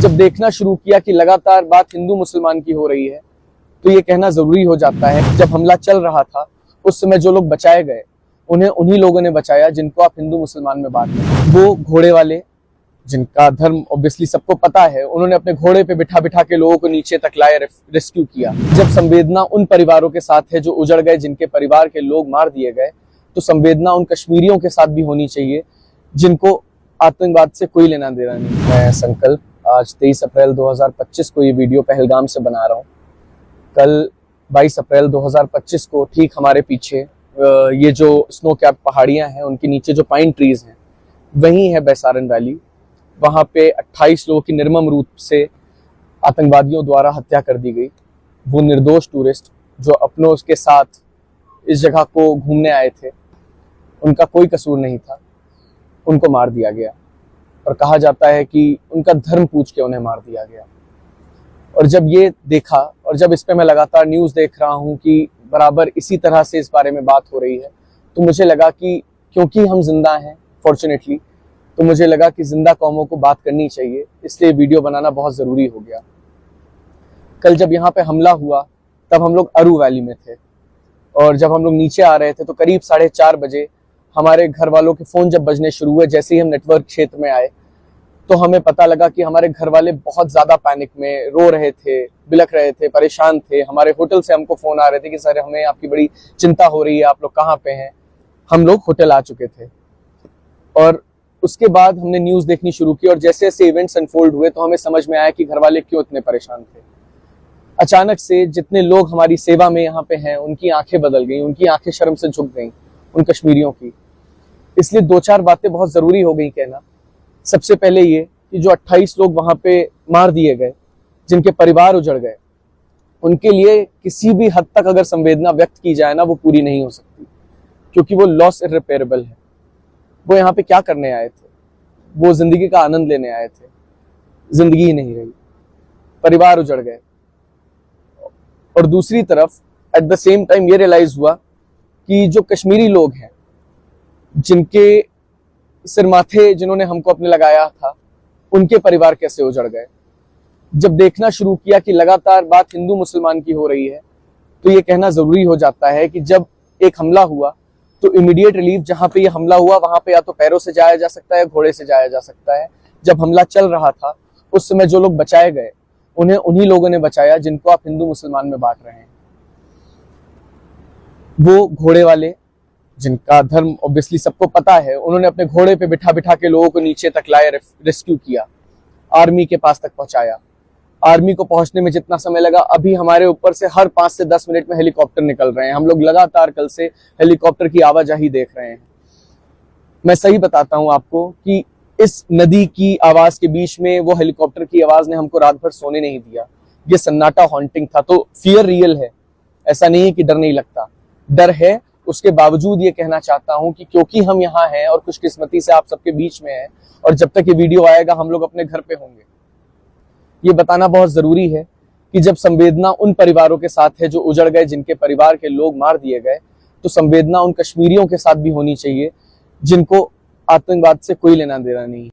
जब देखना शुरू किया कि लगातार बात हिंदू मुसलमान की हो रही है, तो ये कहना जरूरी हो जाता है जब हमला चल रहा था उस समय जो लोग बचाए गए उन्हें उन्हीं लोगों ने बचाया जिनको आप हिंदू मुसलमान में बांट रहे। वो घोड़े वाले जिनका धर्म ऑब्वियसली सबको पता है, उन्होंने अपने घोड़े पे बिठा बिठा के लोगों को नीचे तक लाए, रेस्क्यू किया। जब संवेदना उन परिवारों के साथ है जो उजड़ गए, जिनके परिवार के लोग मार दिए गए, तो संवेदना उन कश्मीरियों के साथ भी होनी चाहिए जिनको आतंकवाद से कोई लेना देना नहीं। मैं संकल्प आज 23 अप्रैल 2025 को ये वीडियो पहलगाम से बना रहा हूँ। कल 22 अप्रैल 2025 को ठीक हमारे पीछे ये जो स्नो कैप पहाड़ियां हैं, उनके नीचे जो पाइन ट्रीज हैं, वहीं है बैसारन वैली। वहां पे 28 लोगों की निर्मम रूप से आतंकवादियों द्वारा हत्या कर दी गई। वो निर्दोष टूरिस्ट जो अपनों के साथ इस जगह को घूमने आए थे, उनका कोई कसूर नहीं था, उनको मार दिया गया। और कहा जाता है कि उनका धर्म पूछ के उन्हें मार दिया गया। और जब ये देखा और जब इस पे मैं लगातार न्यूज़ देख रहा हूँ कि बराबर इसी तरह से इस बारे में बात हो रही है, तो मुझे लगा कि क्योंकि हम जिंदा हैं फॉर्चुनेटली, तो मुझे लगा कि जिंदा कौमों को बात करनी चाहिए, इसलिए वीडियो बनाना बहुत ज़रूरी हो गया। कल जब यहाँ पे हमला हुआ तब हम लोग अरू वैली में थे, और जब हम लोग नीचे आ रहे थे तो करीब 4:30 बजे हमारे घर वालों के फ़ोन जब बजने शुरू हुए, जैसे ही हम नेटवर्क क्षेत्र में आए, तो हमें पता लगा कि हमारे घर वाले बहुत ज़्यादा पैनिक में रो रहे थे, बिलख रहे थे, परेशान थे। हमारे होटल से हमको फ़ोन आ रहे थे कि सर हमें आपकी बड़ी चिंता हो रही है, आप लोग कहाँ पे हैं। हम लोग होटल आ चुके थे। और उसके बाद हमने न्यूज़ देखनी शुरू की, और जैसे जैसे इवेंट्स अनफोल्ड हुए तो हमें समझ में आया कि घर वाले क्यों इतने परेशान थे। अचानक से जितने लोग हमारी सेवा में यहाँ पे हैं, उनकी आंखें बदल गई, उनकी आंखें शर्म से झुक गई, उन कश्मीरियों की। इसलिए 2-4 बातें बहुत ज़रूरी हो गई कहना। सबसे पहले ये कि जो 28 लोग वहाँ पे मार दिए गए, जिनके परिवार उजड़ गए, उनके लिए किसी भी हद तक अगर संवेदना व्यक्त की जाए ना, वो पूरी नहीं हो सकती, क्योंकि वो लॉस इर्रिपेरेबल है। वो यहाँ पे क्या करने आए थे? वो जिंदगी का आनंद लेने आए थे, जिंदगी ही नहीं रही, परिवार उजड़ गए। और दूसरी तरफ एट द सेम टाइम ये रियलाइज हुआ कि जो कश्मीरी लोग हैं, जिनके सिर माथे जिन्होंने हमको अपने लगाया था, उनके परिवार कैसे उजड़ गए। जब देखना शुरू किया कि लगातार बात हिंदू मुसलमान की हो रही है, तो ये कहना जरूरी हो जाता है कि जब एक हमला हुआ तो इमीडिएट रिलीफ जहां पे ये हमला हुआ वहां पे या तो पैरों से जाया जा सकता है, घोड़े से जाया जा सकता है। जब हमला चल रहा था उस समय जो लोग बचाए गए उन्हें उन्हीं लोगों ने बचाया जिनको आप हिंदू मुसलमान में बांट रहे हैं। वो घोड़े वाले जिनका धर्म ऑब्वियसली सबको पता है, उन्होंने अपने घोड़े पे बिठा बिठा के लोगों को नीचे तक लाए, रेस्क्यू किया, आर्मी के पास तक पहुंचाया। आर्मी को पहुंचने में जितना समय लगा, अभी हमारे ऊपर से हर 5 से 10 मिनट में हेलीकॉप्टर निकल रहे हैं। हम लोग लगातार कल से हेलीकॉप्टर की आवाजाही देख रहे हैं। मैं सही बताता हूं आपको कि इस नदी की आवाज के बीच में वो हेलीकॉप्टर की आवाज ने हमको रात भर सोने नहीं दिया। ये सन्नाटा हॉन्टिंग था। तो फियर रियल है, ऐसा नहीं है कि डर नहीं लगता, डर है। उसके बावजूद ये कहना चाहता हूं कि क्योंकि हम यहाँ हैं और खुशकिस्मती से आप सबके बीच में हैं, और जब तक ये वीडियो आएगा हम लोग अपने घर पे होंगे, ये बताना बहुत जरूरी है कि जब संवेदना उन परिवारों के साथ है जो उजड़ गए, जिनके परिवार के लोग मार दिए गए, तो संवेदना उन कश्मीरियों के साथ भी होनी चाहिए जिनको आतंकवाद से कोई लेना देना नहीं।